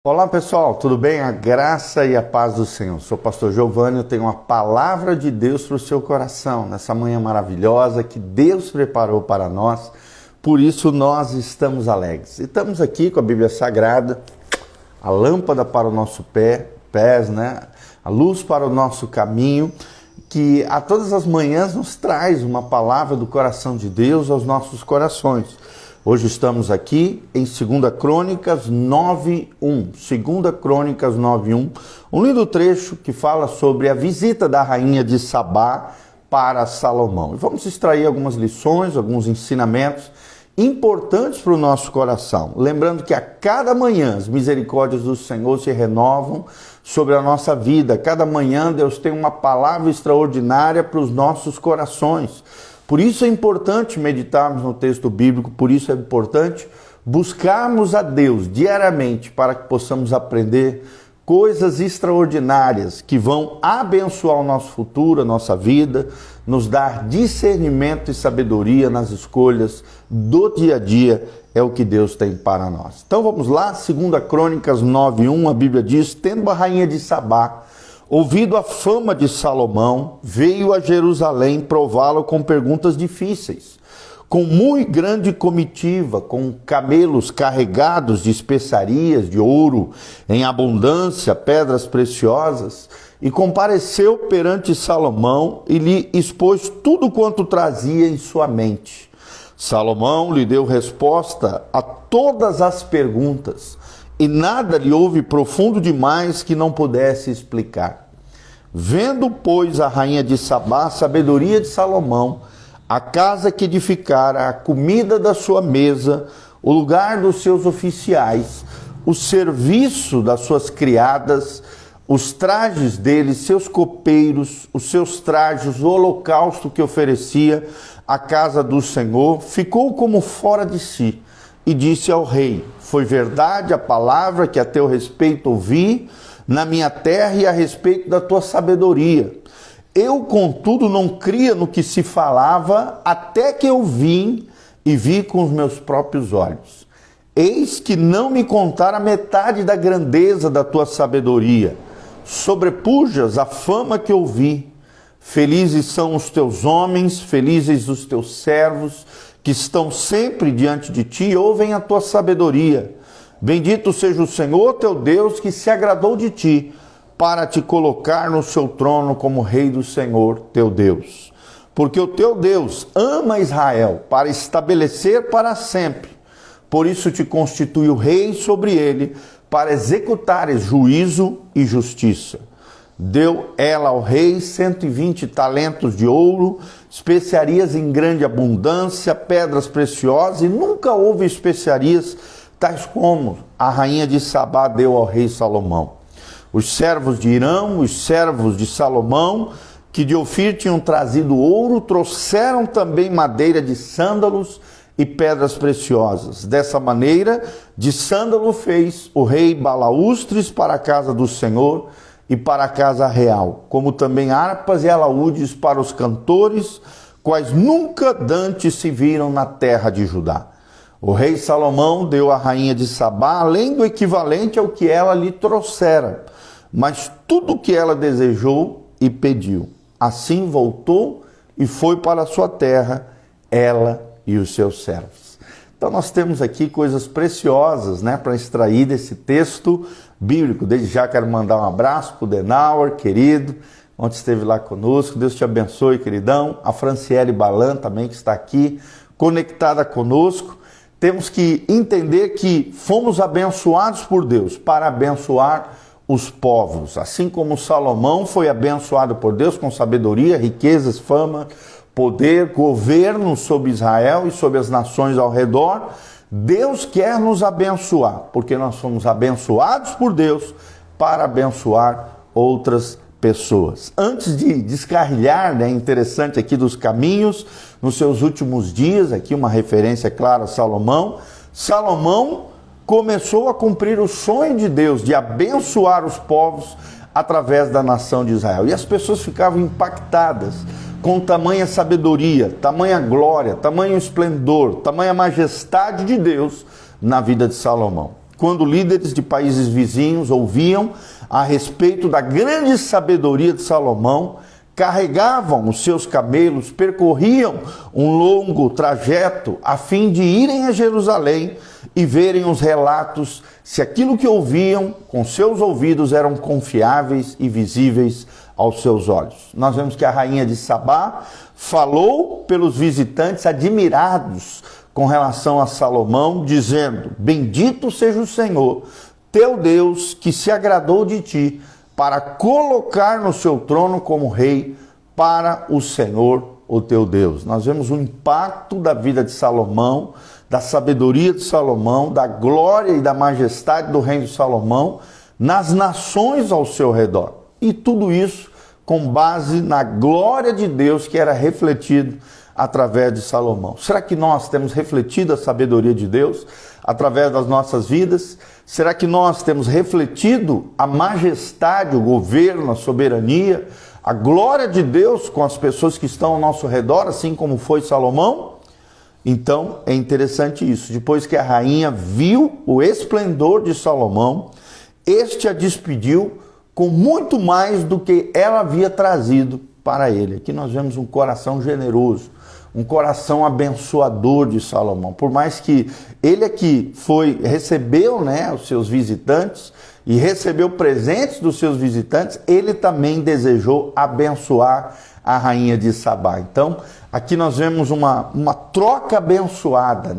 Olá pessoal, tudo bem? A graça e a paz do Senhor. Sou o pastor Giovanni, eu tenho uma palavra de Deus para o seu coração, nessa manhã maravilhosa que Deus preparou para nós, por isso nós estamos alegres. E estamos aqui com a Bíblia Sagrada, a lâmpada para o nosso pés, né? A luz para o nosso caminho, que a todas as manhãs nos traz uma palavra do coração de Deus aos nossos corações. Hoje estamos aqui em 2 Crônicas 9:1. 2 Crônicas 9:1, um lindo trecho que fala sobre a visita da rainha de Sabá para Salomão. E vamos extrair algumas lições, alguns ensinamentos importantes para o nosso coração. Lembrando que a cada manhã as misericórdias do Senhor se renovam sobre a nossa vida. Cada manhã Deus tem uma palavra extraordinária para os nossos corações. Por isso é importante meditarmos no texto bíblico, por isso é importante buscarmos a Deus diariamente para que possamos aprender coisas extraordinárias que vão abençoar o nosso futuro, a nossa vida, nos dar discernimento e sabedoria nas escolhas do dia a dia, é o que Deus tem para nós. Então vamos lá, 2 Crônicas 9:1, a Bíblia diz: tendo a rainha de Sabá ouvido a fama de Salomão, veio a Jerusalém prová-lo com perguntas difíceis, com muito grande comitiva, com camelos carregados de especiarias, de ouro em abundância, pedras preciosas, e compareceu perante Salomão e lhe expôs tudo quanto trazia em sua mente. Salomão lhe deu resposta a todas as perguntas, e nada lhe houve profundo demais que não pudesse explicar. Vendo, pois, a rainha de Sabá a sabedoria de Salomão, a casa que edificara, a comida da sua mesa, o lugar dos seus oficiais, o serviço das suas criadas, os trajes deles, seus copeiros, os seus trajes, o holocausto que oferecia à casa do Senhor, ficou como fora de si e disse ao rei: foi verdade a palavra que a teu respeito ouvi na minha terra e a respeito da tua sabedoria. Eu, contudo, não cria no que se falava, até que eu vim e vi com os meus próprios olhos. Eis que não me contaram a metade da grandeza da tua sabedoria. Sobrepujas a fama que ouvi. Felizes são os teus homens, felizes os teus servos, que estão sempre diante de ti e ouvem a tua sabedoria. Bendito seja o Senhor teu Deus, que se agradou de ti, para te colocar no seu trono como rei do Senhor teu Deus. Porque o teu Deus ama Israel, para estabelecer para sempre. Por isso te constituiu rei sobre ele, para executares juízo e justiça. Deu ela ao rei 120 talentos de ouro, especiarias em grande abundância, pedras preciosas, e nunca houve especiarias tais como a rainha de Sabá deu ao rei Salomão. Os servos de Irão, os servos de Salomão, que de Ofir tinham trazido ouro, trouxeram também madeira de sândalos e pedras preciosas. Dessa maneira, de sândalo fez o rei balaústres para a casa do Senhor e para a casa real, como também harpas e alaúdes para os cantores, quais nunca dantes se viram na terra de Judá. O rei Salomão deu à rainha de Sabá, além do equivalente ao que ela lhe trouxera, mas tudo o que ela desejou e pediu. Assim voltou e foi para a sua terra, ela e os seus servos. Então nós temos aqui coisas preciosas, né, para extrair desse texto bíblico. Desde já quero mandar um abraço para o Denauer, querido, ontem esteve lá conosco. Deus te abençoe, queridão. A Franciele Balan também, que está aqui, conectada conosco. Temos que entender que fomos abençoados por Deus para abençoar os povos. Assim como Salomão foi abençoado por Deus com sabedoria, riquezas, fama, poder, governo sobre Israel e sobre as nações ao redor, Deus quer nos abençoar, porque nós fomos abençoados por Deus para abençoar outras pessoas. Antes de descarrilhar, né, interessante aqui dos caminhos, nos seus últimos dias, aqui uma referência clara a Salomão, Salomão começou a cumprir o sonho de Deus de abençoar os povos através da nação de Israel. E as pessoas ficavam impactadas com tamanha sabedoria, tamanha glória, tamanho esplendor, tamanha majestade de Deus na vida de Salomão. quando líderes de países vizinhos ouviam a respeito da grande sabedoria de Salomão, carregavam os seus camelos, percorriam um longo trajeto a fim de irem a Jerusalém e verem os relatos se aquilo que ouviam com seus ouvidos eram confiáveis e visíveis aos seus olhos. Nós vemos que a rainha de Sabá falou pelos visitantes admirados com relação a Salomão, dizendo: bendito seja o Senhor, teu Deus, que se agradou de ti, para colocar no seu trono como rei para o Senhor, o teu Deus. Nós vemos o impacto da vida de Salomão, da sabedoria de Salomão, da glória e da majestade do reino de Salomão nas nações ao seu redor. E tudo isso com base na glória de Deus que era refletido através de Salomão. Será que nós temos refletido a sabedoria de Deus através das nossas vidas? Será que nós temos refletido a majestade, o governo, a soberania, a glória de Deus com as pessoas que estão ao nosso redor, assim como foi Salomão? Então é interessante isso. Depois que a rainha viu o esplendor de Salomão, este a despediu com muito mais do que ela havia trazido para ele. Aqui nós vemos um coração generoso, um coração abençoador de Salomão. Por mais que ele aqui recebeu, os seus visitantes e recebeu presentes dos seus visitantes, ele também desejou abençoar a rainha de Sabá. Então, aqui nós vemos uma troca abençoada,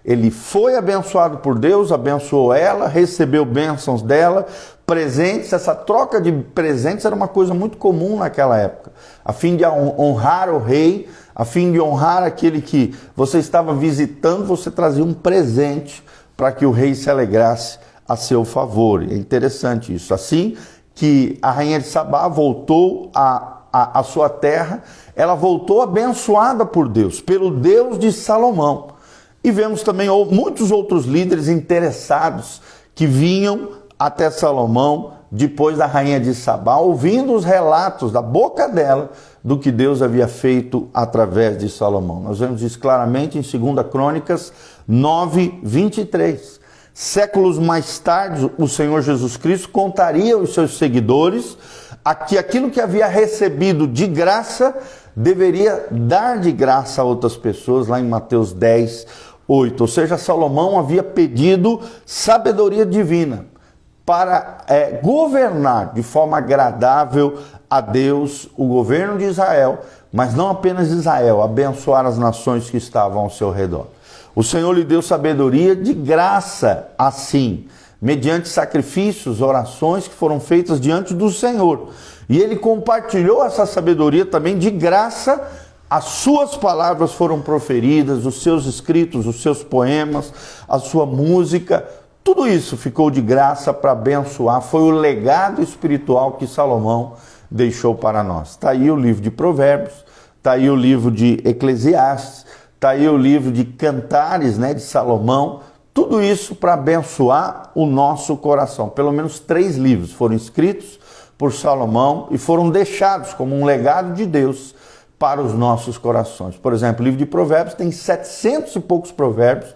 Ele foi abençoado por Deus, abençoou ela, recebeu bênçãos dela, presentes. Essa troca de presentes era uma coisa muito comum naquela época, a fim de honrar o rei, a fim de honrar aquele que você estava visitando, você trazia um presente para que o rei se alegrasse a seu favor. É interessante isso. Assim que a rainha de Sabá voltou à sua terra, ela voltou abençoada por Deus, pelo Deus de Salomão. E vemos também muitos outros líderes interessados que vinham até Salomão depois da rainha de Sabá, ouvindo os relatos da boca dela do que Deus havia feito através de Salomão. Nós vemos isso claramente em 2 Crônicas 9, 23. Séculos mais tarde, o Senhor Jesus Cristo contaria aos seus seguidores que aquilo que havia recebido de graça deveria dar de graça a outras pessoas, lá em Mateus 10, 8. Ou seja, Salomão havia pedido sabedoria divina para governar de forma agradável a Deus o governo de Israel, mas não apenas Israel, abençoar as nações que estavam ao seu redor. O Senhor lhe deu sabedoria de graça, assim, mediante sacrifícios, orações que foram feitas diante do Senhor. E ele compartilhou essa sabedoria também de graça. As suas palavras foram proferidas, os seus escritos, os seus poemas, a sua música, tudo isso ficou de graça para abençoar. Foi o legado espiritual que Salomão deixou para nós. Está aí o livro de Provérbios, está aí o livro de Eclesiastes, está aí o livro de Cantares, de Salomão. Tudo isso para abençoar o nosso coração. Pelo menos 3 livros foram escritos por Salomão e foram deixados como um legado de Deus para os nossos corações. Por exemplo, o livro de Provérbios tem 700 e poucos provérbios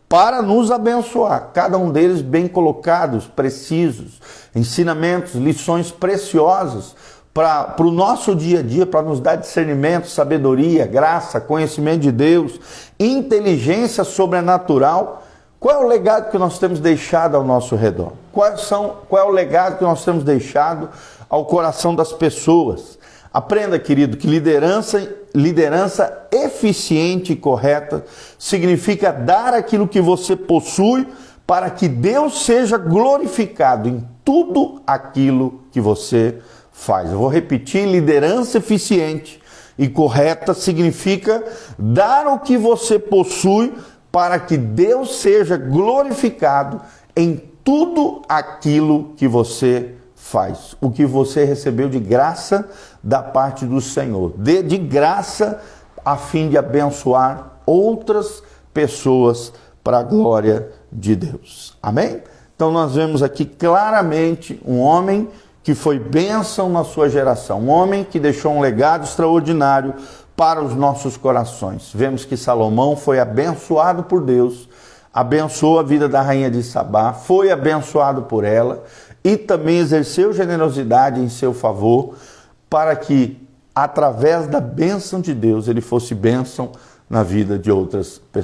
para nos abençoar. Cada um deles bem colocados, precisos, ensinamentos, lições preciosas para o nosso dia a dia, para nos dar discernimento, sabedoria, graça, conhecimento de Deus, inteligência sobrenatural. Qual é o legado que nós temos deixado ao nosso redor? Qual é o legado que nós temos deixado ao coração das pessoas? Aprenda, querido, que liderança eficiente e correta significa dar aquilo que você possui para que Deus seja glorificado em tudo aquilo que você faz. Eu vou repetir: liderança eficiente e correta significa dar o que você possui para que Deus seja glorificado em tudo aquilo que você faz. O que você recebeu de graça da parte do Senhor. Dê de graça a fim de abençoar outras pessoas para a glória de Deus. Amém? Então nós vemos aqui claramente um homem que foi bênção na sua geração. Um homem que deixou um legado extraordinário para os nossos corações. Vemos que Salomão foi abençoado por Deus abençoou a vida da rainha de Sabá, foi abençoado por ela e também exerceu generosidade em seu favor para que, através da bênção de Deus, ele fosse bênção na vida de outras pessoas.